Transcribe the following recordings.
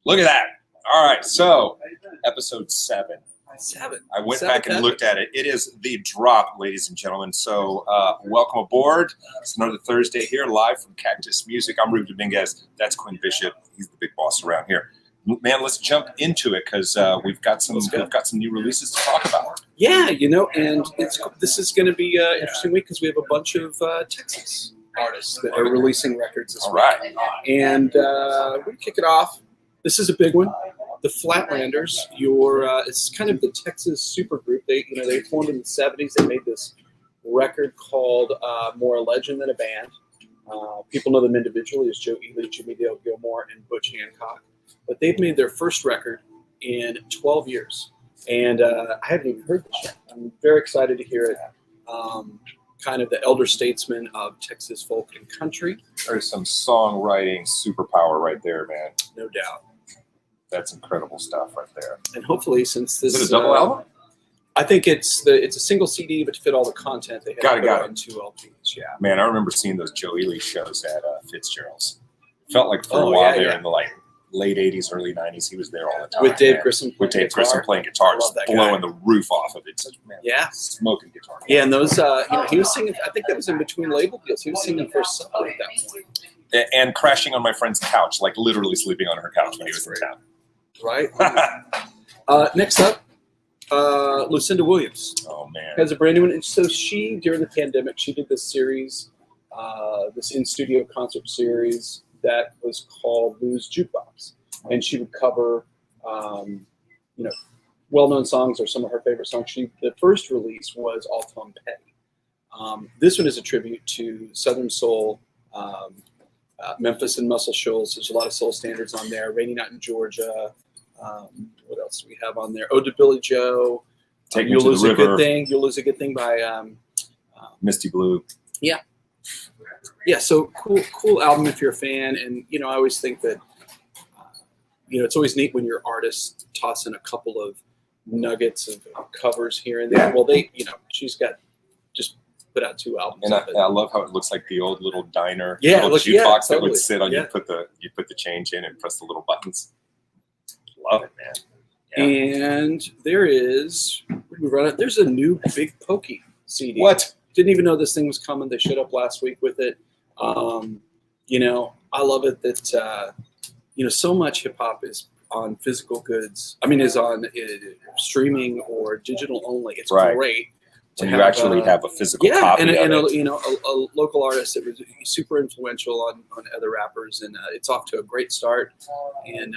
Look at that. All right, so episode 7. I went back and looked at it. It is the drop, ladies and gentlemen. So welcome aboard. It's another Thursday here, live from Cactus Music. I'm Ruben Dominguez. That's Quinn Bishop. He's the big boss around here. Man, let's jump into it because we've got some new releases to talk about. Yeah, and this is going to be an interesting week because we have a bunch of Texas artists that are releasing records this week. Right. And we're going to kick it off. This is a big one. The Flatlanders. It's kind of the Texas supergroup. They formed in the 70s. They made this record called More a Legend Than a Band. People know them individually as Joe Ely, Jimmy Dale Gilmore, and Butch Hancock. But they've made their first record in 12 years. And I haven't even heard this yet. I'm very excited to hear it. Kind of the elder statesman of Texas folk and country. There's some songwriting superpower right there, man. No doubt. That's incredible stuff right there. And hopefully, since this is it a double album? I think it's a single CD, but to fit all the content, they had to put it on 2 LPs. Yeah. Man, I remember seeing those Joe Ely shows at Fitzgerald's. Felt like for a while there in the late 80s, early 90s, he was there all the time. With Dave Grissom playing guitar, just blowing the roof off of it. Smoking guitar. Yeah, and those, he was singing, I think that was in between label deals. He was singing for Supper at that point. And crashing on my friend's couch, like literally sleeping on her couch when he was in town. Right. Next up, Lucinda Williams. Oh, man. Has a brand new one. And so she, during the pandemic, she did this series, this in-studio concert series that was called Lou's Jukebox. And she would cover, well-known songs or some of her favorite songs. The first release was All Tom Petty. This one is a tribute to Southern Soul, Memphis and Muscle Shoals. There's a lot of soul standards on there. Rainy Night in Georgia. What else do we have on there? Ode to Billy Joe. You'll Lose a Good Thing. You'll Lose a Good Thing by Misty Blue. Yeah. Yeah, so cool album if you're a fan. And, I always think that, it's always neat when your artists toss in a couple of nuggets of covers here and there. Well, she's just put out 2 albums. And I love how it looks like the old little diner, little jukebox that would sit on. You put the change in and press the little buttons. Love it, man. Yeah. And there's a new Big Pokey CD. What? Didn't even know this thing was coming. They showed up last week with it. I love it that so much hip hop is on physical goods. I mean, is on streaming or digital only. It's great. When you actually have a physical copy and of it. A local artist that was super influential on other rappers, and it's off to a great start. And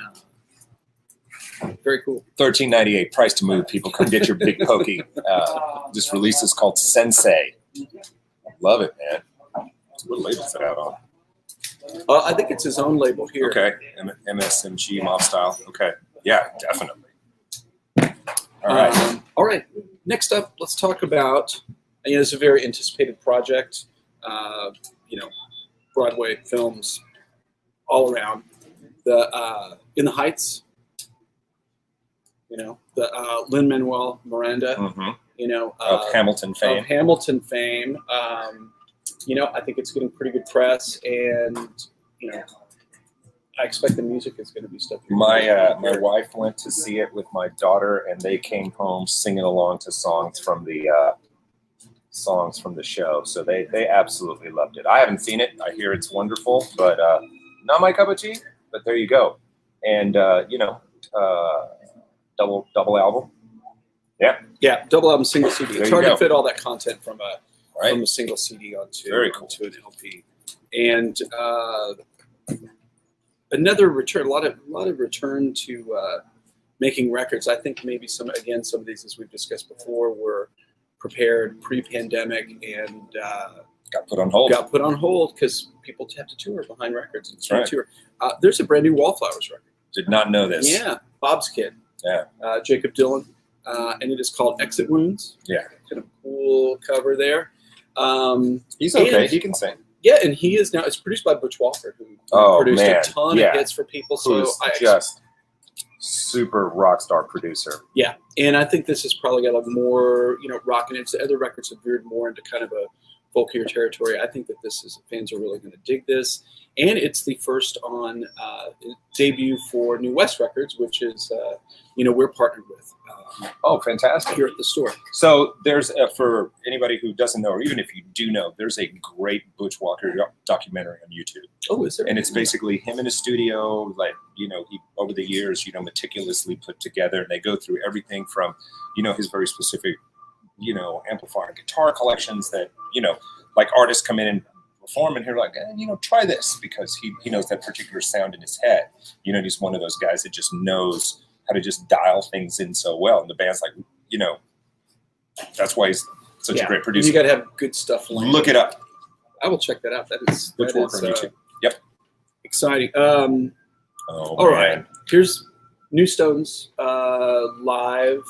very cool. $13.98 price to move. People come get your Big Pokey. This release is called Sensei. Love it, man. What label is it out on? I think it's his own label here. Okay, MSMG Mob Style. Okay, yeah, definitely. All right. Next up, let's talk about. It's a very anticipated project. Broadway films all around. The In the Heights. The Lin-Manuel Miranda. Mm-hmm. Of Hamilton fame. I think it's getting pretty good press, and I expect the music is going to be stuff. My wife went to see it with my daughter, and they came home singing along to songs from the show. So they absolutely loved it. I haven't seen it. I hear it's wonderful, but not my cup of tea. But there you go, and double album. Yeah, double album, single CD. It's hard to fit all that content from a single CD onto an LP. And another return, a lot of return to making records. I think maybe some of these, as we've discussed before, were prepared pre-pandemic and got put on hold because people have to tour behind records. Tour. There's a brand new Wallflowers record. Did not know this. Yeah, Bob's Kid. Yeah. Jacob Dylan. And it is called Exit Wounds. Yeah. Kind of cool cover there. He's okay. He can sing. Yeah, and he is now. It's produced by Butch Walker, who produced a ton of hits for people. Who's just super rock star producer. Yeah, and I think this has probably got a more rocking. Its other records have veered more into kind of a folkier territory. I think that fans are really going to dig this. And it's the first on debut for New West Records, which is, we're partnered with. Oh, fantastic. Here at the store. So there's, for anybody who doesn't know, or even if you do know, there's a great Butch Walker documentary on YouTube. Oh, is there? And it's basically him in a studio, like, he, over the years, meticulously put together. And they go through everything from, his very specific, amplifier and guitar collections that, like artists come in and perform and he're like, try this, because he knows that particular sound in his head. He's one of those guys that just knows how to just dial things in so well. And the band's like, that's why he's such a great producer. You got to have good stuff. Look it up. I will check that out. Butch Walker on YouTube. Yep. Exciting. All right. Here's New Stones live.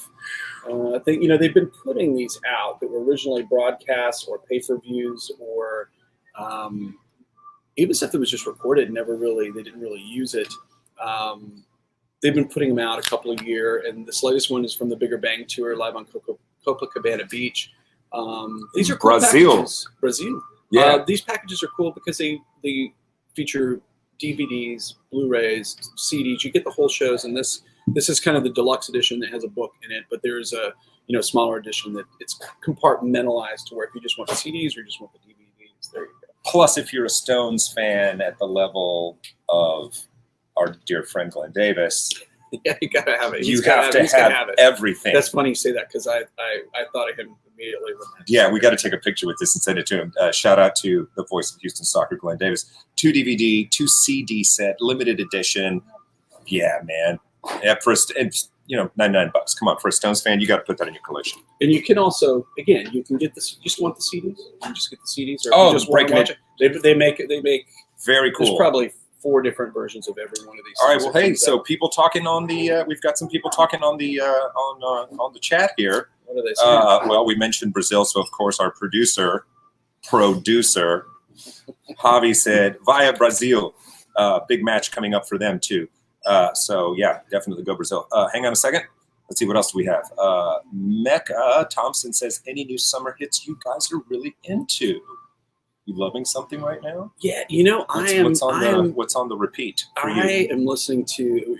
I think they've been putting these out that were originally broadcast or pay-per-views or even stuff that was just recorded. They didn't really use it. They've been putting them out a couple a year, and this latest one is from the Bigger Bang tour live on Copacabana Beach. These are cool packages. Brazil. Yeah. These packages are cool because they feature DVDs, Blu-rays, CDs. You get the whole shows, and this is kind of the deluxe edition that has a book in it. But there's a smaller edition that it's compartmentalized to where if you just want the CDs or you just want the DVDs, there you go. Plus, if you're a Stones fan at the level of our dear friend Glenn Davis, yeah, you gotta have it. You have to have everything. That's funny you say that because I thought of him immediately. Yeah, we got to take a picture with this and send it to him. Shout out to the voice of Houston soccer, Glenn Davis. 2 DVD, 2 CD set, limited edition. Yeah, man. Yeah, $99. Come on, for a Stones fan, you got to put that in your collection. And you can also, again, you can get this. You just want the CDs? You just get the CDs, or you just want to watch it. They make very cool. There's probably 4 different versions of every one of these. All right. Well, hey, so people talking on the we've got some people talking on the on the chat here. What are they saying? Well, we mentioned Brazil, so of course our producer Javi said via Brazil. Big match coming up for them too. So yeah, definitely go Brazil. Hang on a second. Let's see what else do we have. Mecca Thompson says, any new summer hits you guys are really into? You loving something right now? Yeah, what's on the repeat for you? I am listening to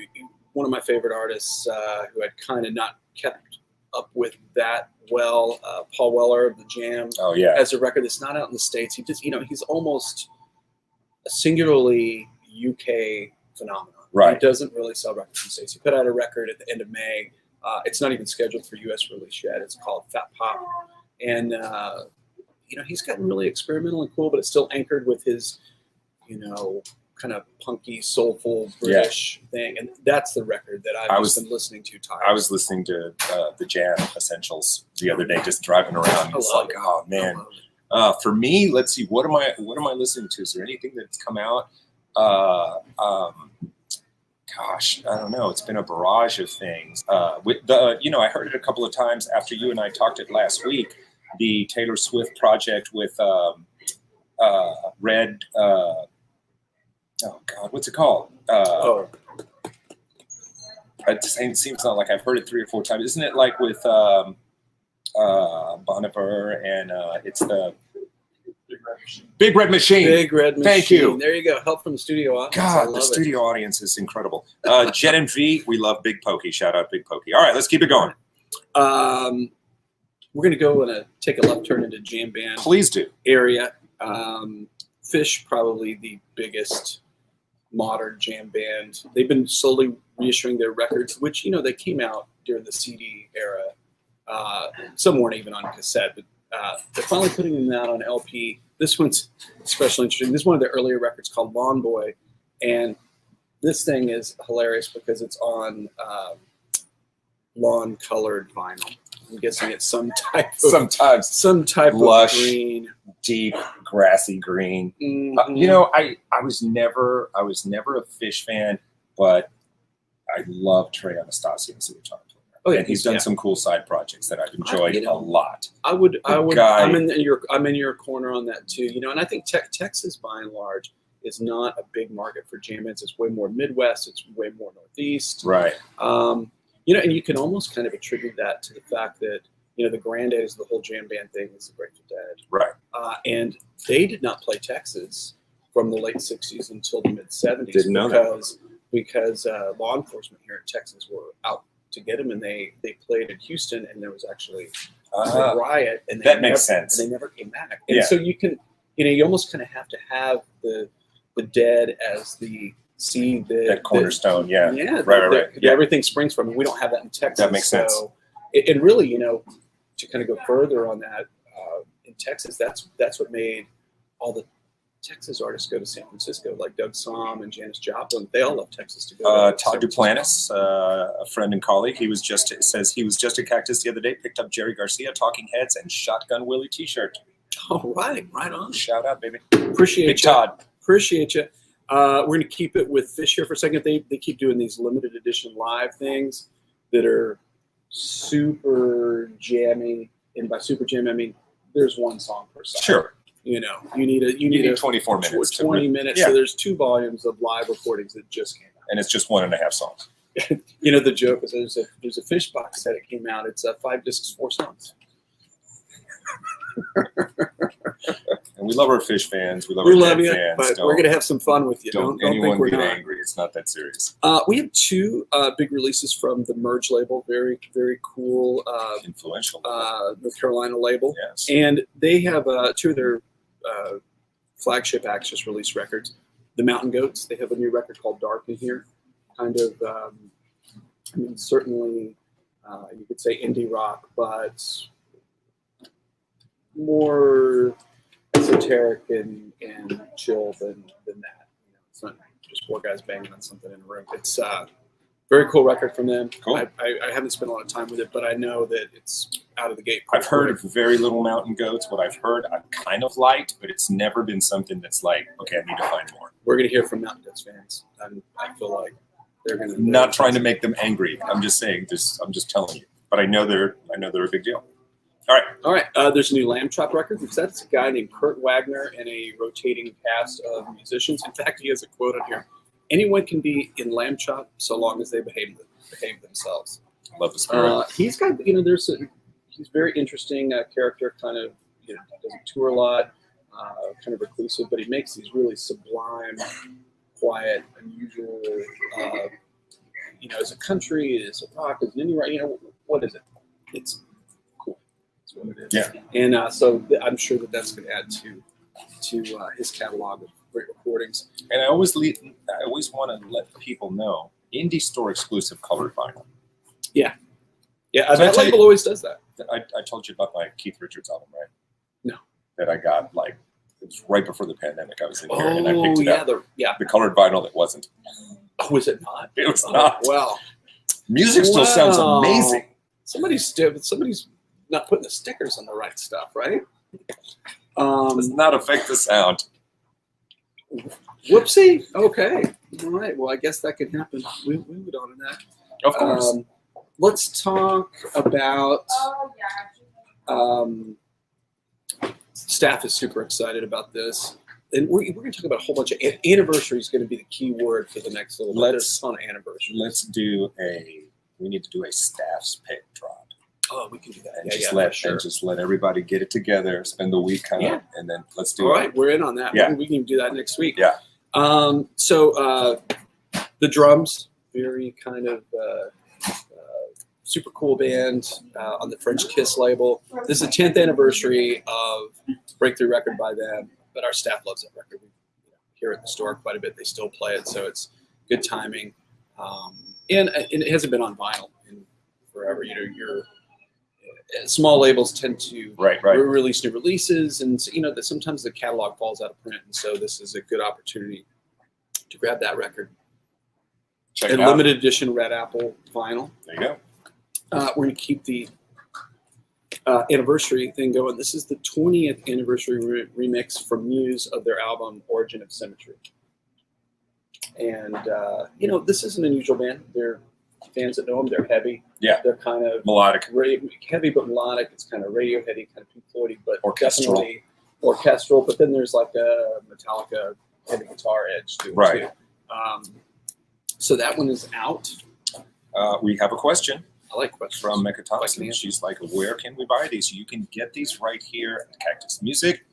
one of my favorite artists who had kind of not kept up with that well, Paul Weller of the Jam. Oh yeah, has a record that's not out in the States. He just, he's almost a singularly UK phenomenon. Right. He doesn't really sell records in the States. He put out a record at the end of May. It's not even scheduled for U.S. release yet. It's called Fat Pop, and he's gotten really experimental and cool, but it's still anchored with his, kind of punky, soulful British thing. And that's the record that I've been listening to. I was listening to the Jam Essentials the other day, just driving around. It's like, oh man. For me, let's see, what am I listening to? Is there anything that's come out? Gosh, I don't know. It's been a barrage of things. With the, I heard it a couple of times after you and I talked it last week. The Taylor Swift project with Red. Oh God, what's it called? It seems not like I've heard it 3 or 4 times. Isn't it like with Bon Iver and it's the Big Red Machine. Big Red Machine. Thank you. There you go. Help from the studio audience. God, the studio audience is incredible. Jet and V, we love Big Pokey. Shout out Big Pokey. All right, let's keep it going. We're going to go and take a left turn into Jam Band. Please do. Area. Fish, probably the biggest modern jam band. They've been slowly reissuing their records, which, they came out during the CD era. Some weren't even on cassette, but they're finally putting them out on LP. This one's especially interesting. This is one of their earlier records called Lawn Boy, and this thing is hilarious because it's on lawn-colored vinyl. I'm guessing it's some type of lush, green, deep, grassy green. Mm-hmm. I was never a Fish fan, but I love Trey Anastasio as a guitar player. Oh yeah, and he's done some cool side projects that I've enjoyed a lot. I would. I'm in your corner on that too. And I think Texas, by and large, is not a big market for jam bands. It's way more Midwest. It's way more Northeast. Right. And you can almost kind of attribute that to the fact that the granddaddies of the whole jam band thing is the Grateful Dead. Right. And they did not play Texas from the late 60s until the mid 70s. Didn't know that. Because law enforcement here in Texas were out to get them, and they played in Houston, and there was actually a riot, and that makes sense. And they never came back. And so you can, you almost kind of have to have the Dead as the seed that cornerstone. Right. Everything springs from. And we don't have that in Texas. That makes sense. And really, to kind of go further on that, in Texas, that's what made all the Texas artists go to San Francisco, like Doug Somm and Janis Joplin. They all love Texas to go. Todd Duplantis, a friend and colleague, says he was just at Cactus the other day, picked up Jerry Garcia, Talking Heads, and Shotgun Willie T-shirt. Oh, right on. Shout out, baby. Appreciate Big you. Todd. Appreciate you. We're going to keep it with Fish here for a second. They keep doing these limited edition live things that are super jammy, and by super jammy I mean there's one song per side. Sure. You need 24 minutes. 20 minutes. Yeah. So there's 2 volumes of live recordings that just came out. And it's just 1.5 songs. The joke is there's a Fish box set that came out. It's 5 discs, 4 songs. And we love our Fish fans. We love you, fans. but we're gonna have some fun with you. Don't anyone think we're get angry. It's not that serious. We have 2 big releases from the Merge label. Very, very cool. Influential. North Carolina label. Yes. And they have 2 of their flagship acts just released records. The Mountain Goats. They have a new record called Dark in here. Kind of, certainly you could say indie rock, but more esoteric and chill than that. It's not just 4 guys banging on something in a room. It's very cool record from them. Cool. I haven't spent a lot of time with it, but I know that it's out of the gate. I've heard of very little Mountain Goats. What I've heard, I've kind of liked, but it's never been something that's like, okay, I need to find more. We're going to hear from Mountain Goats fans. I feel like they're going to. Not trying to make them angry. I'm just saying. I'm just telling you. But I know they're a big deal. All right. There's a new Lamb Chop record. It's a guy named Kurt Wagner and a rotating cast of musicians. In fact, he has a quote on here: "Anyone can be in Lamb Chop so long as they behave themselves." Love the spirit. He's got he's very interesting character. Kind of doesn't tour a lot. Kind of reclusive, but he makes these really sublime, quiet, unusual. As a country, as a rock, as an indie rock. What is it? It's cool. That's what it is. Yeah. And so I'm sure that's going to add to his catalog of great recordings. And I always want to let people know indie store exclusive colored vinyl. Yeah. So that label always does that. I told you about my Keith Richards album, right? No. That I got it was right before the pandemic. I was in here and I picked it up. The colored vinyl that wasn't. Oh, was it not? It was not. Well, music still sounds amazing. Somebody's not putting the stickers on the right stuff, right? Does not affect the sound. Whoopsie. Okay. All right. Well, I guess that could happen. We would on that. Of course. Let's talk about. Staff is super excited about this. And we're going to talk about a whole bunch of anniversary is going to be the key word for the next little bit. There's a ton of anniversaries. We need to do a staff's pick drop. Oh, we can do that. And just let everybody get it together, spend the week and then let's do it. All right, we're in on that. Yeah. We can even do that next week. Yeah. So the drums, very kind of super cool band on the French Kiss label. This is the 10th anniversary of breakthrough record by them. But our staff loves that record. We hear it in the store quite a bit. They still play it, so it's good timing. And it hasn't been on vinyl in forever. Your small labels tend to release new releases, and sometimes the catalog falls out of print. And so this is a good opportunity to grab that record. Check it out. Limited edition Red Apple vinyl. There you go. We're going to keep the anniversary thing going. This is the 20th anniversary remix from Muse of their album Origin of Symmetry. And this is an unusual band. They're fans that know them. They're heavy. Yeah. They're kind of melodic, heavy but melodic. It's kind of Radioheady, kind of Pink Floyd-y, but orchestral. Definitely orchestral. But then there's like a Metallica heavy guitar edge to it too. So that one is out. We have a question. I like questions. From Mecca Thompson. Like She's like, where can we buy these? You can get these right here at Cactus Music.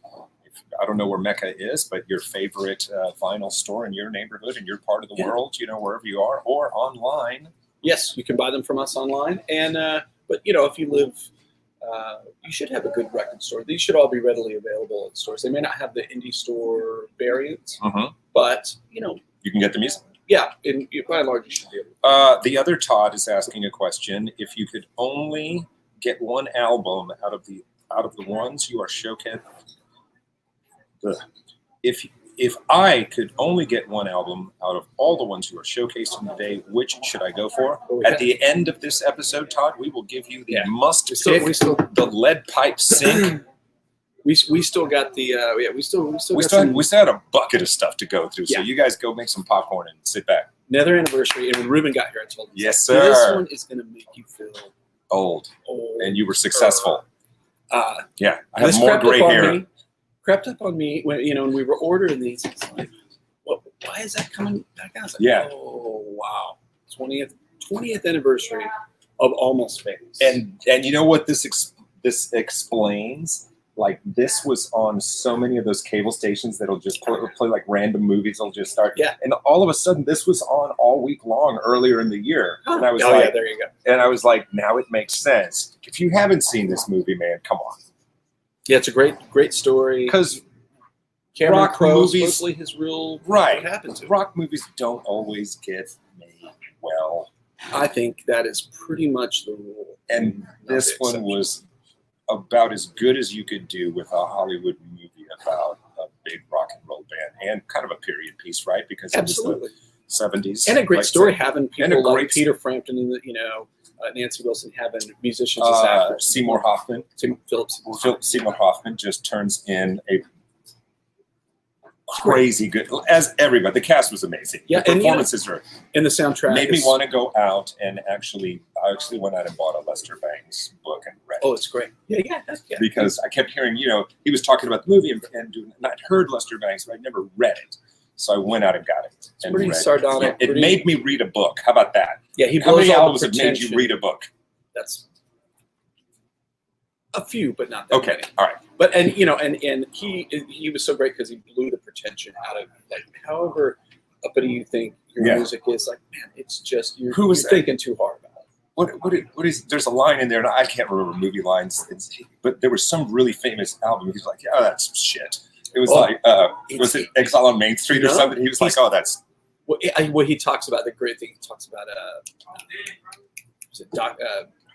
I don't know where Mecca is, but your favorite vinyl store in your neighborhood, in your part of the world, wherever you are, or online. Yes, you can buy them from us online. And but if you live, you should have a good record store. These should all be readily available at stores. They may not have the indie store variants, but you can get the music. Yeah, by and large, you should be able to. The other Todd is asking a question: if you could only get one album out of the ones you are showcasing. If I could only get one album out of all the ones you are showcasing today, which should I go for? At the end of this episode, Todd, we will give you the must-pick, the lead pipe sync. We still got the we still had a bucket of stuff to go through. So you guys go make some popcorn and sit back. Another anniversary, and when Ruben got here, I told him, yes, sir. This one is going to make you feel old, and you were successful. I have more gray hair. Crept up on me when when we were ordering these. It's like, why is that coming back out? Like, oh wow, 20th anniversary of Almost Famous. And you know what this explains? Like, this was on so many of those cable stations that'll just play like random movies. They'll just start. Yeah. And all of a sudden, this was on all week long earlier in the year. And I was there you go. And I was like, now it makes sense. If you haven't seen this movie, man, come on. Yeah, it's a great story. Because rock Crowe, movies, mostly his real what happened to rock movies don't always get made well. I think that is pretty much the rule. And this one was about as good as you could do with a Hollywood movie about a big rock and roll band and kind of a period piece, right? Because it was the 70s. And a great story having people like Peter Frampton and Nancy Wilson having musicians as actors. Seymour Hoffman. Philip Seymour Hoffman just turns in a crazy good, as everybody. The cast was amazing. Yeah, the performances are. And the soundtrack made me want to go out and I actually went out and bought a Lester Bangs book and read it. Oh, it's great. Yeah. Because I kept hearing, he was talking about the movie and I'd heard Lester Bangs, but I'd never read it. So I went out and got it. It's pretty sardonic. It made me read a book. How about that? Yeah, How many albums have made you read a book? That's a few, but not that many. All right. But and he was so great because he blew the pretension out of however uppity you think your music is. Like, man, it's just you're thinking too hard about it. What is? There's a line in there, and I can't remember movie lines. But there was some really famous album. He's like, "Yeah, that's shit." It was was it Exile on Main Street or something? He was like, "Oh, that's." What he talks about, the great thing he talks about,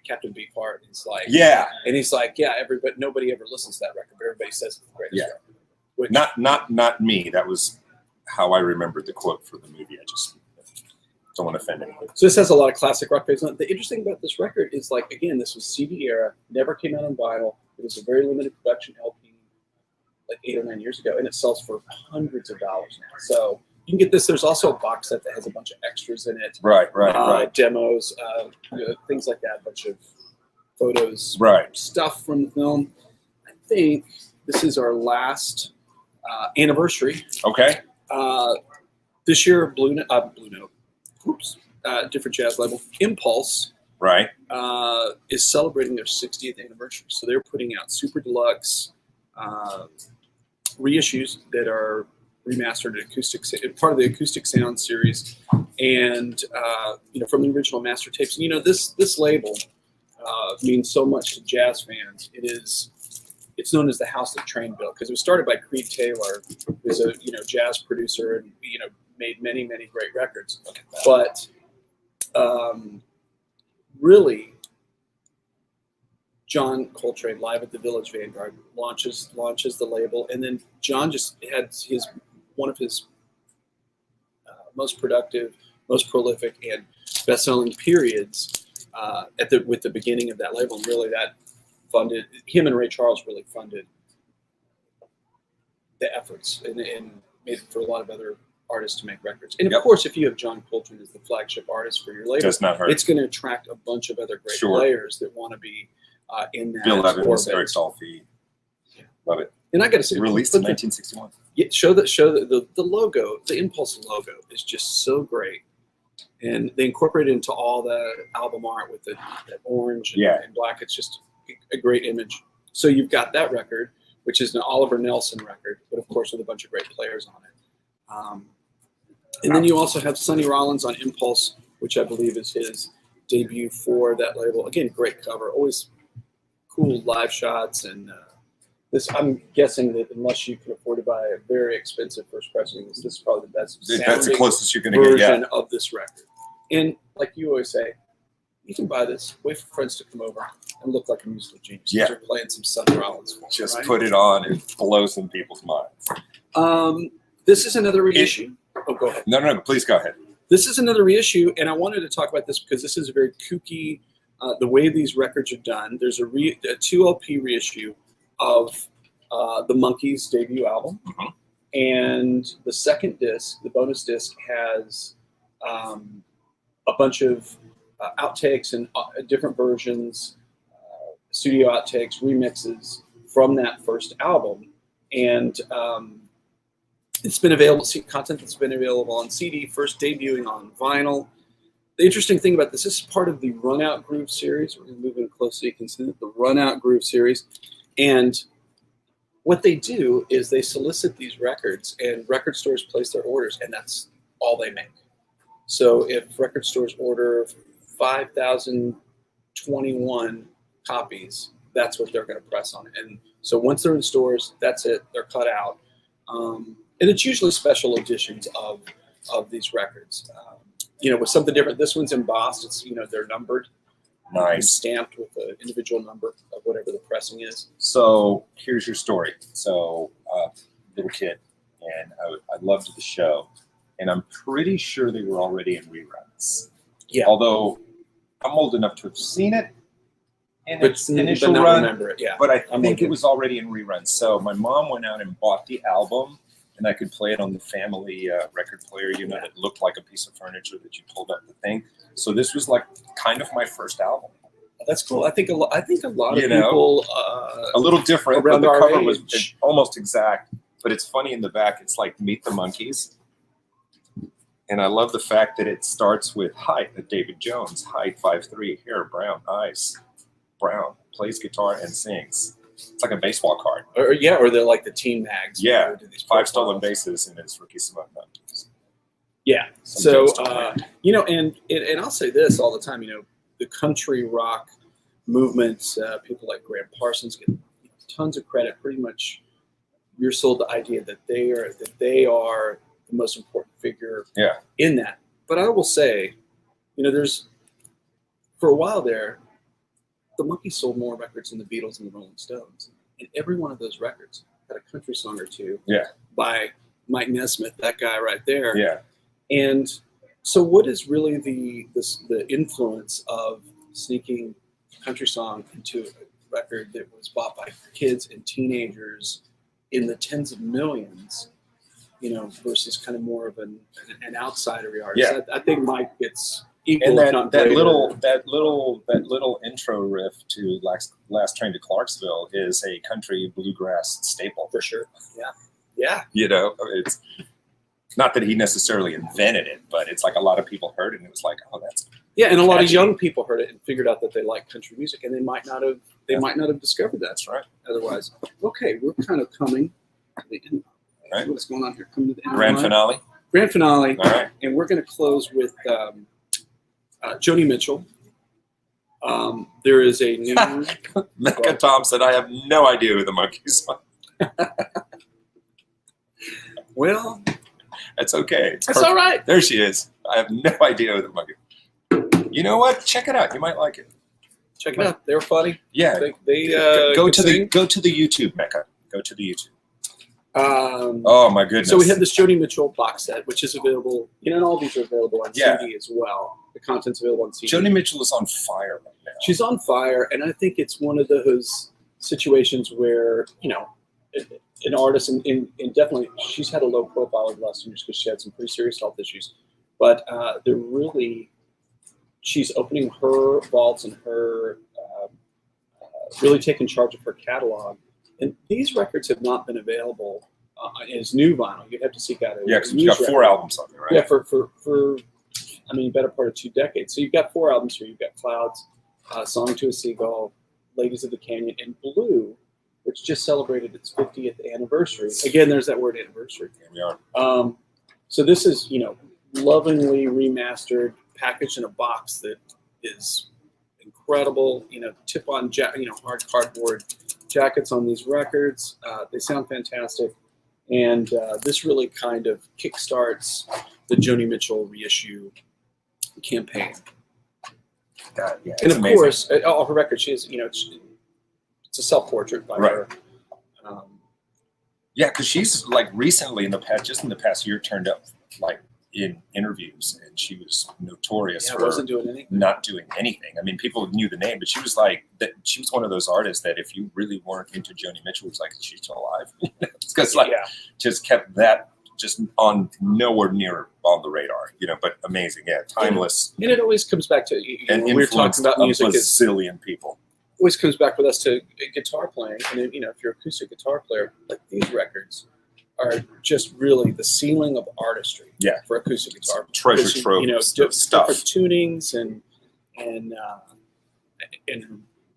Captain Beefheart. He's like, and he's like, but nobody ever listens to that record, but everybody says it's the greatest record. Not me. That was how I remembered the quote for the movie. I just don't want to offend anyone. So this has a lot of classic rock based on it. The interesting about this record is, again, this was CD era, never came out on vinyl. It was a very limited production LP, 8 or 9 years ago, and it sells for hundreds of dollars now. So you can get this. There's also a box set that has a bunch of extras in it. Right. Demos, things like that, a bunch of photos, stuff from the film. I think this is our last anniversary. Okay. This year, Blue Note. Different jazz label. Impulse. Right. Is celebrating their 60th anniversary. So they're putting out super deluxe reissues that are remastered acoustic, part of the Acoustic Sound series, and from the original master tapes. This label means so much to jazz fans. It's known as the house that Train built because it was started by Creed Taylor, who's a jazz producer and made many great records. But really, John Coltrane live at the Village Vanguard launches the label, and then John just had one of his most productive, most prolific, and best-selling periods with the beginning of that label. And really, that funded him and Ray Charles. Really funded the efforts and made it for a lot of other artists to make records. And of course, if you have John Coltrane as the flagship artist for your label, it's going to attract a bunch of other great players that want to be in that. Bill Evans, Eric Dolphy. Love it. And I got to say, released in 1961. Show the logo, the Impulse logo is just so great, And they incorporate it into all the album art with that orange and black. It's just a great image. So you've got that record, which is an Oliver Nelson record, but of course with a bunch of great players on it. And then you also have Sonny Rollins on Impulse, which I believe is his debut for that label. Again, great cover, always cool live shots. And this, I'm guessing that unless you can afford to buy a very expensive first pressing, this is probably the best that's the closest you're going to get version of this record. And like you always say, you can buy this, wait for friends to come over, and look like a musical genius. Yeah. You're playing some Sonny Rollins. Just put it on and blow some people's minds. This is another reissue. Go ahead. No, please go ahead. This is another reissue, and I wanted to talk about this because this is a very kooky, the way these records are done. There's a 2 LP reissue of the Monkees' debut album, and the second disc, the bonus disc, has a bunch of outtakes and different versions, studio outtakes, remixes from that first album, and it's been available. Content that's been available on CD, first debuting on vinyl. The interesting thing about this is part of the Run Out Groove series. We're going to move in close so you can see the Run Out Groove series, and what they do is they solicit these records, and record stores place their orders, and that's all they make. So if record stores order 5,021 copies, that's what they're going to press on it. And so once they're in stores, that's it. They're cut out. And it's usually special editions of these records. With something different. This one's embossed. It's, they're numbered. Nice. Stamped with an individual number of whatever the pressing is. So here's your story. So little kid, and I loved the show. And I'm pretty sure they were already in reruns. Yeah. Although I'm old enough to have seen it in its initial run. Remember it. Yeah. But I think it was already in reruns. So my mom went out and bought the album, and I could play it on the family record player, that looked like a piece of furniture that you pulled up the thing. So this was like kind of my first album. That's cool. I think a lot of people a little different, but the cover was almost exact. But it's funny in the back. It's like Meet the Monkees. And I love the fact that it starts with height, David Jones, height 5'3", hair brown, eyes brown, plays guitar and sings. It's like a baseball card. Or they're like the team mags. Yeah, 5 stolen bases in his rookie season. Yeah. So, and I'll say this all the time, the country rock movement, people like Graham Parsons get tons of credit. Pretty much you're sold the idea that they are the most important figure in that. But I will say, there's, for a while there, the Monkees sold more records than the Beatles and the Rolling Stones. And every one of those records had a country song or two by Mike Nesmith, that guy right there. Yeah. And so what is really the influence of sneaking country song into a record that was bought by kids and teenagers in the tens of millions, versus kind of more of an outsider artist? Yeah. I think Mike gets equal, and that little intro riff to Last Train to Clarksville is a country bluegrass staple for sure. Yeah. It's not that he necessarily invented it, but it's like a lot of people heard it and it was like, oh, that's and a lot of young people heard it and figured out that they like country music, and they might not have discovered that. That's right. Otherwise, okay, we're kind of coming to the end. Right. What's going on here? Coming to the end. Grand finale. All right. And we're going to close with Joni Mitchell. There is a new Mecca Thompson. I have no idea who the Monkees are. Well, that's okay. That's all right. There she is. I have no idea who the Monkees. You know what? Check it out. You might like it. Check it out. They're funny. Yeah. They go to the YouTube, Mecca. Go to the YouTube. Oh my goodness! So we have this Joni Mitchell box set, which is available. And all these are available on CD as well. The content's available on CD. Joni Mitchell is on fire right now. She's on fire, and I think it's one of those situations where an artist, and definitely she's had a low profile over the last 2 years because she had some pretty serious health issues. But she's opening her vaults and her really taking charge of her catalog. And these records have not been available as new vinyl. You'd have to seek out a because we've got 4 albums on there, right? Yeah, for I mean, better part of 2 decades. So you've got 4 albums here. You've got Clouds, Song to a Seagull, Ladies of the Canyon, and Blue, which just celebrated its 50th anniversary. Again, there's that word anniversary. Here we are. So this is, lovingly remastered, packaged in a box that is incredible. Tip-on, hard cardboard jackets on these records. They sound fantastic. And this really kind of kickstarts the Joni Mitchell reissue campaign. God, yeah, and of amazing. course, all her records, she is, it's a self-portrait by her. Yeah, because she's like recently in the past year, turned up like in interviews, and she was notorious for not doing anything. I mean, people knew the name, but she was like that. She was one of those artists that if you really weren't into Joni Mitchell, it was like, she's still alive. Because just kept that just on nowhere near on the radar, but amazing. Yeah, timeless. And it always comes back to, we were talking about music. A bazillion people. Always comes back with us to guitar playing. And if you're an acoustic guitar player, like these records are just really the ceiling of artistry for acoustic guitar. Treasure trove stuff. Different tunings and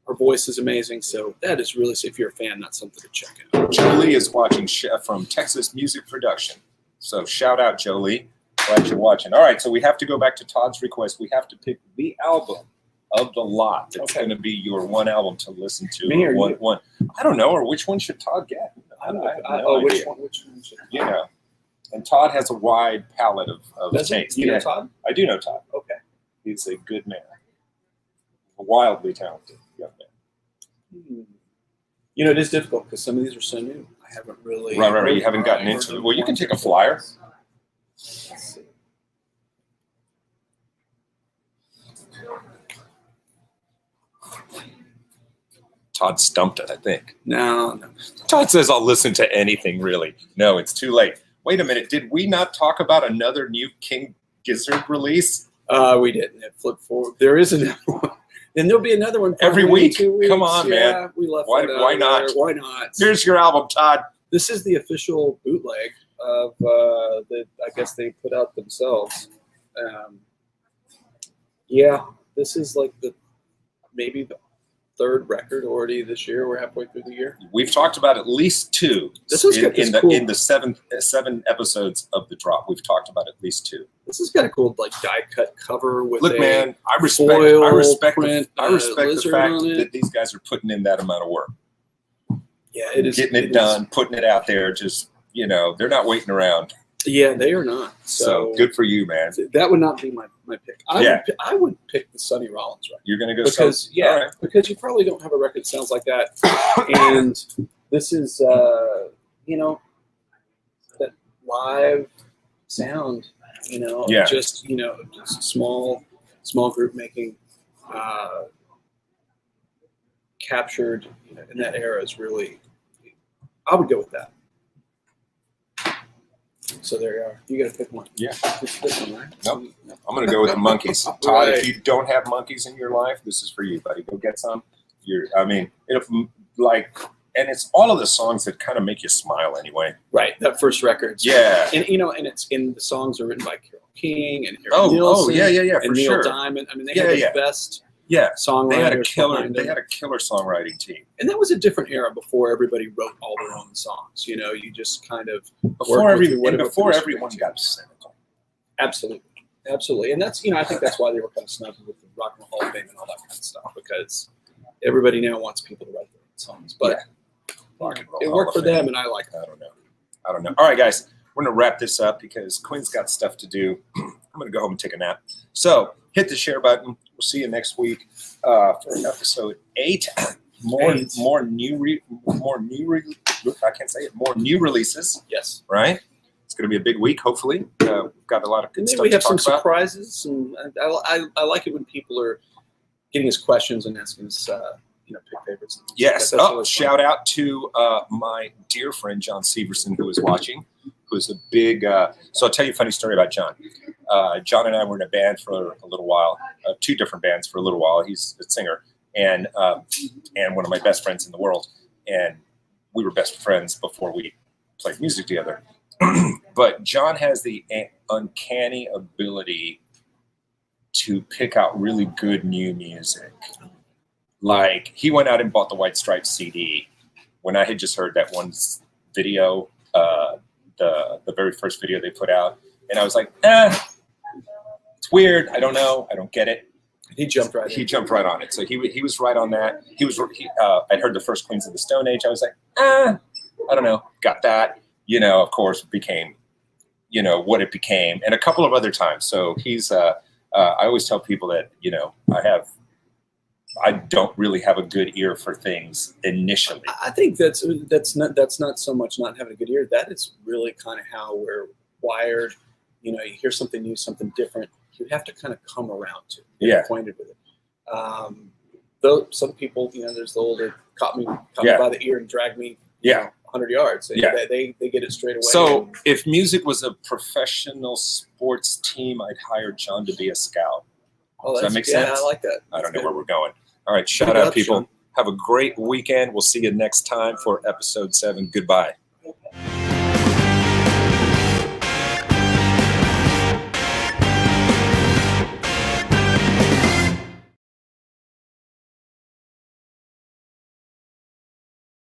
her voice is amazing. So that is really, if you're a fan, that's something to check out. Jolie is watching from Texas Music Production. So shout out, Jolie. Glad you're watching. All right, so we have to go back to Todd's request. We have to pick the album of the lot that's going to be your one album to listen to. Me or one. I don't know. Or which one should Todd get? I have no idea. Which one should And Todd has a wide palette of taste. You know Todd? I do know Todd. Okay. He's a good man. A wildly talented young man. It is difficult because some of these are so new. I haven't really. Right. You haven't gotten into it. Well, you can take a flyer. Let's see. Todd stumped it, I think. No. Todd says I'll listen to anything, really. No, it's too late. Wait a minute. Did we not talk about another new King Gizzard release? We didn't. It flipped forward. There is another one. Then there'll be another one every week. 2 weeks. Come on, man. We left why not? Why not? Here's your album, Todd. This is the official bootleg of that I guess they put out themselves. This is like maybe the 3rd record already this year. We're halfway through the year. We've talked about at least 2 in the 7 episodes of the drop. We've talked about at least 2. This has got a cool die cut cover with man, I respect print, the fact that these guys are putting in that amount of work. Yeah, it is getting it done, putting it out there. Just they're not waiting around. Yeah, they are not. So good for you, man. That would not be my pick. I would pick the Sonny Rollins record. You're going to go because because you probably don't have a record that sounds like that. And this is that live sound. Just just small group making captured in that era is really. I would go with that. So there you are. You got to pick one. Yeah. This one, right? Nope. I'm going to go with the Monkees. Todd, if you don't have Monkees in your life, this is for you, buddy. Go get some. And it's all of the songs that kind of make you smile anyway. Right. That first record. Yeah. And the songs are written by Carole King and Harry Nilsson. Yeah, and Neil Diamond. I mean, they had the best songwriters. They had a killer songwriting team. And that was a different era before everybody wrote all their own songs. You just kind of before everyone got cynical. Absolutely. And that's I think that's why they were kind of snubbed with the Rock and Roll Hall of Fame and all that kind of stuff, because everybody now wants people to write their own songs. But it worked for them, and I like that. I don't know. All right, guys, we're gonna wrap this up because Quinn's got stuff to do. I'm gonna go home and take a nap. So hit the share button. We'll see you next week for episode 8. More new releases. Yes. Right. It's going to be a big week. Hopefully, we've got a lot of good stuff. We have some about. surprises, and I like it when people are getting us questions and asking us, pick favorites. Yes. Shout out to my dear friend John Severson, who is watching. Who's a big. So I'll tell you a funny story about John. John and I were in a band for a little while, 2 different bands for a little while. He's a singer and one of my best friends in the world. And we were best friends before we played music together. But John has the uncanny ability to pick out really good new music. Like, he went out and bought the White Stripes CD when I had just heard that one video, the very first video they put out. And I was like, it's weird. I don't know. I don't get it. He jumped right on it. So he was right on that. I'd heard the first Queens of the Stone Age. I was like, I don't know. Got that. Of course, became, what it became. And a couple of other times. So he's, I always tell people that, I don't really have a good ear for things initially. I think that's not so much not having a good ear. That is really kind of how we're wired. You hear something new, something different. You have to kind of come around to get acquainted with it. Though some people, there's the older caught me by the ear and dragged me 100 yards. They get it straight away. So if music was a professional sports team, I'd hire John to be a scout. Does that make sense? Yeah, I like that. I don't know where we're going. All right, shout out, people. Have a great weekend. We'll see you next time for episode 7. Goodbye.